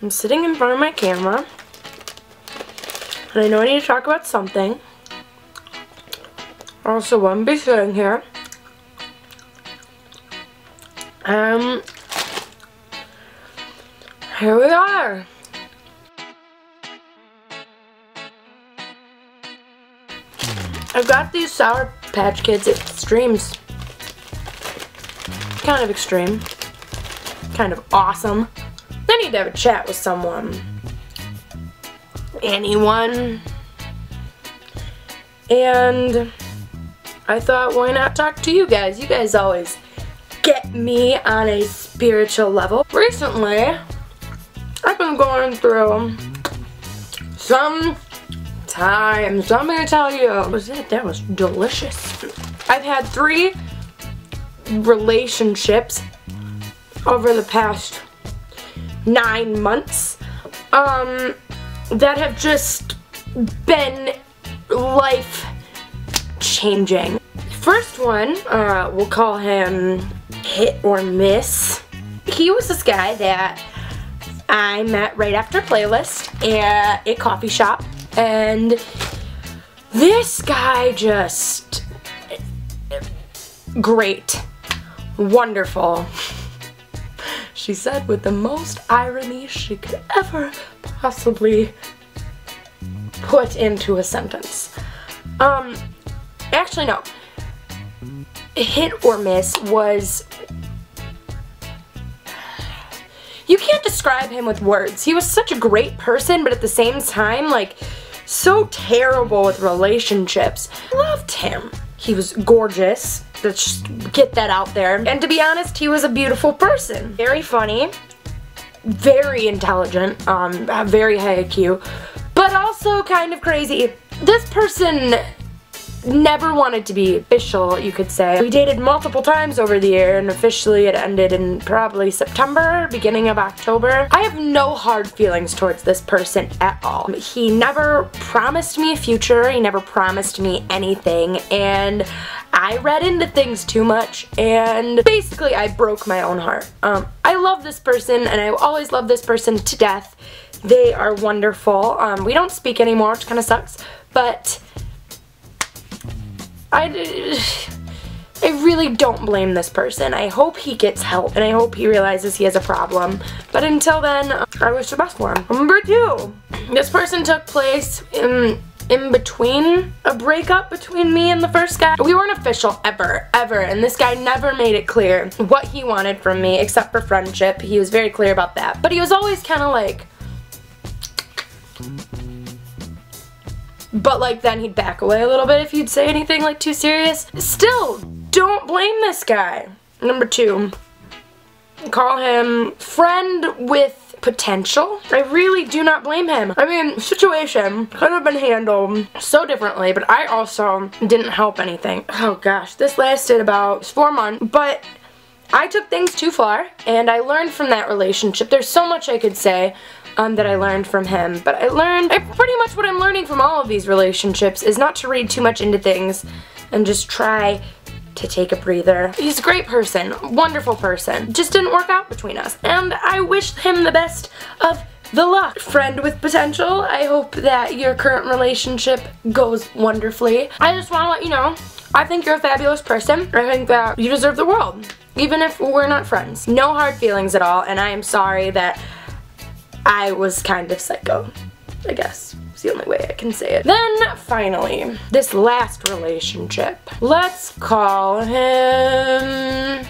I'm sitting in front of my camera, and I know I need to talk about something. I also wouldn't be sitting here. Here we are. I've got these Sour Patch Kids extremes. Kind of extreme. Kind of awesome. I need to have a chat with someone. Anyone. And I thought, why not talk to you guys? You guys always get me on a spiritual level. Recently, I've been going through some times. I'm gonna tell you. What was it? That was delicious. I've had 3 relationships over the past 9 months that have just been life changing. First one, we'll call him Hit or Miss. He was this guy that I met right after Playlist at a coffee shop, and this guy just great, wonderful. She said with the most irony she could ever possibly put into a sentence. Actually no. Hit or Miss was, you can't describe him with words. He was such a great person, but at the same time, like, so terrible with relationships. I loved him. He was gorgeous. Let's just get that out there. And to be honest, he was a beautiful person. Very funny, very intelligent, very high IQ, but also kind of crazy. This person never wanted to be official, you could say. We dated multiple times over the year, and officially it ended in probably September, beginning of October. I have no hard feelings towards this person at all. He never promised me a future, he never promised me anything, and I read into things too much, and basically I broke my own heart. I love this person, and I always love this person to death. They are wonderful. We don't speak anymore, which kind of sucks, but I really don't blame this person. I hope he gets help, and I hope he realizes he has a problem. But until then, I wish the best for him. Number 2. This person took place in between a breakup between me and the first guy. We weren't official ever, and this guy never made it clear what he wanted from me except for friendship. He was very clear about that. But he was always kind of like, but like then he'd back away a little bit if you'd say anything like too serious. Still, don't blame this guy. Number 2, call him friend with potential. I really do not blame him. I mean, situation could have been handled so differently, but I also didn't help anything. Oh gosh, this lasted about 4 months, but I took things too far, and I learned from that relationship. There's so much I could say that I learned from him, but pretty much what I'm learning from all of these relationships is not to read too much into things and just try to take a breather. He's a great person, wonderful person, just didn't work out between us, and I wish him the best of the luck. Friend with potential, I hope that your current relationship goes wonderfully. I just want to let you know, I think you're a fabulous person. I think that you deserve the world, even if we're not friends. No hard feelings at all, and I am sorry that I was kind of psycho, I guess. It's the only way I can say it. Then, finally, this last relationship. Let's call him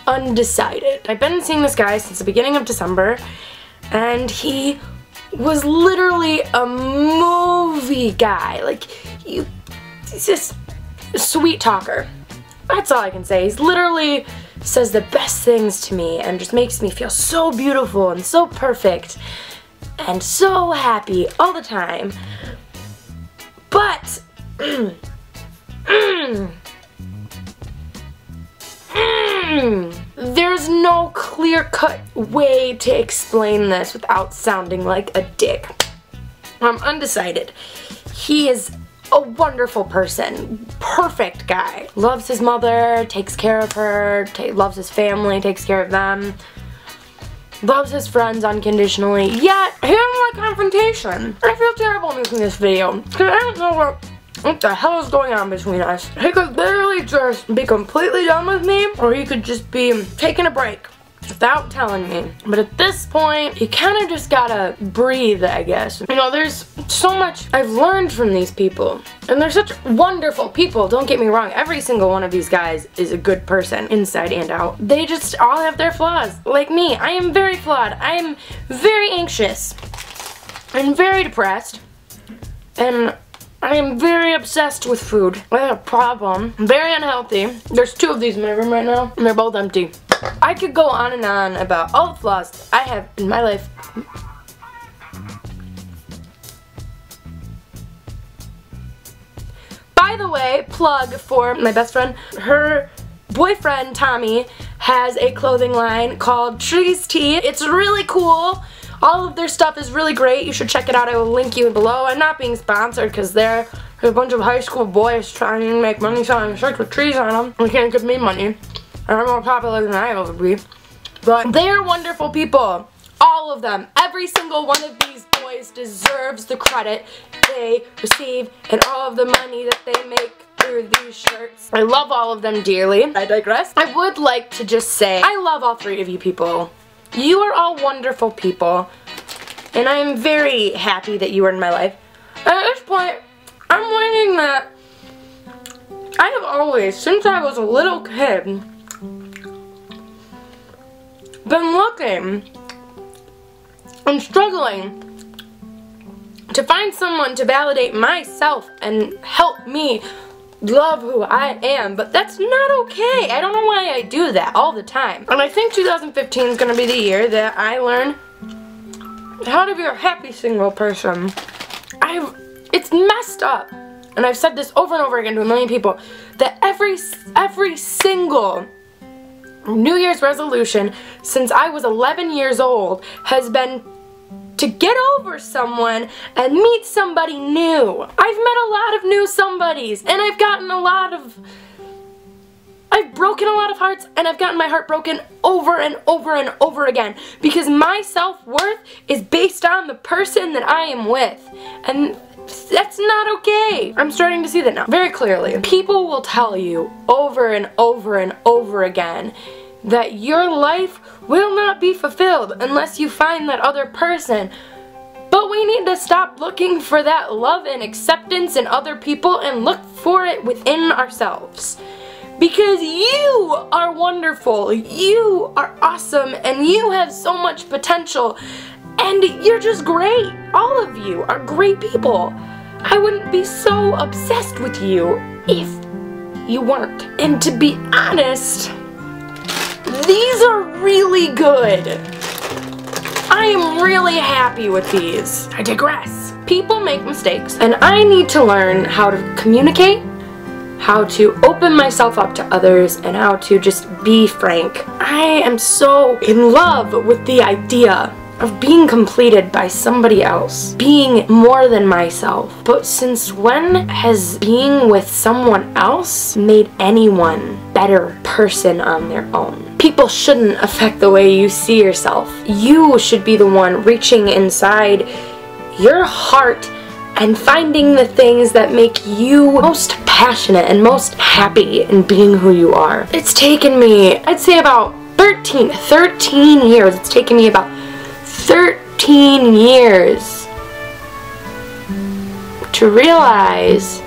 Undecided. I've been seeing this guy since the beginning of December, and he was literally a movie guy. Like, he's just a sweet talker. That's all I can say. He's literally says the best things to me and just makes me feel so beautiful and so perfect and so happy all the time. But there's no clear-cut way to explain this without sounding like a dick. I'm undecided. He is a wonderful person. Perfect guy. Loves his mother, takes care of her, loves his family, takes care of them. Loves his friends unconditionally. Yet, he doesn't like confrontation. I feel terrible making this video, because I don't know what the hell is going on between us. He could literally just be completely done with me, or he could just be taking a break without telling me. But at this point, you kind of just gotta breathe, I guess. You know, there's so much I've learned from these people. And they're such wonderful people, don't get me wrong. Every single one of these guys is a good person, inside and out. They just all have their flaws. Like me, I am very flawed. I am very anxious and very depressed. And I am very obsessed with food. I have a problem. I'm very unhealthy. There's 2 of these in my room right now, and they're both empty. I could go on and on about all the flaws I have in my life. By the way, plug for my best friend. Her boyfriend, Tommy, has a clothing line called Trees Tea. It's really cool. All of their stuff is really great. You should check it out. I will link you below. I'm not being sponsored because they're a bunch of high school boys trying to make money selling shirts with trees on them. They can't give me money. They're more popular than I will be. But they're wonderful people. All of them. Every single one of these boys deserves the credit they receive and all of the money that they make through these shirts. I love all of them dearly. I digress. I would like to just say, I love all 3 of you people. You are all wonderful people. And I am very happy that you are in my life. And at this point, I'm learning that I have always, since I was a little kid, been looking and struggling to find someone to validate myself and help me love who I am, but that's not okay. I don't know why I do that all the time. And I think 2015 is going to be the year that I learn how to be a happy single person. It's messed up, and I've said this over and over again to a million people, that every single New Year's resolution since I was 11 years old has been to get over someone and meet somebody new. I've met a lot of new somebodies, and I've broken a lot of hearts, and I've gotten my heart broken over and over and over again, because my self-worth is based on the person that I am with, and that's not okay. I'm starting to see that now, very clearly. People will tell you over and over and over again that your life will not be fulfilled unless you find that other person. But we need to stop looking for that love and acceptance in other people and look for it within ourselves. Because you are wonderful, you are awesome, and you have so much potential, and you're just great. All of you are great people. I wouldn't be so obsessed with you if you weren't. And to be honest, these are really good. I am really happy with these. I digress. People make mistakes, and I need to learn how to communicate, how to open myself up to others, and how to just be frank. I am so in love with the idea of being completed by somebody else, being more than myself. But since when has being with someone else made anyone a better person on their own? People shouldn't affect the way you see yourself. You should be the one reaching inside your heart and finding the things that make you most passionate and most happy in being who you are. It's taken me, I'd say about 13 years. It's taken me about 13 years to realize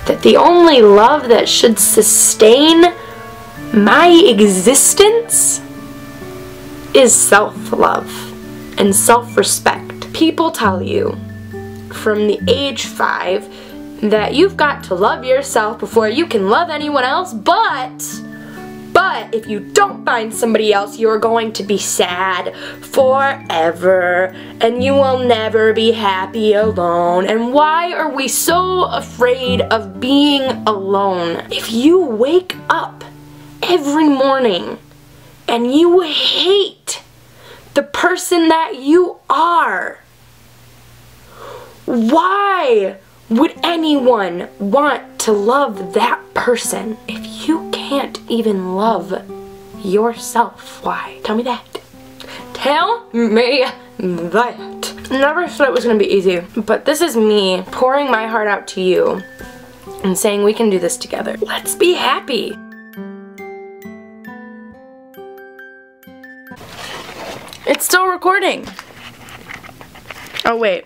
that the only love that should sustain my existence is self-love and self-respect. People tell you from the age 5 that you've got to love yourself before you can love anyone else, but if you don't find somebody else, you're going to be sad forever, and you will never be happy alone. And why are we so afraid of being alone? If you wake up every morning and you hate the person that you are, why would anyone want to love that person if you can't even love yourself? Why? Tell me that. Tell me that. Never said it was gonna be easy, but this is me pouring my heart out to you and saying we can do this together. Let's be happy. It's still recording. Oh wait.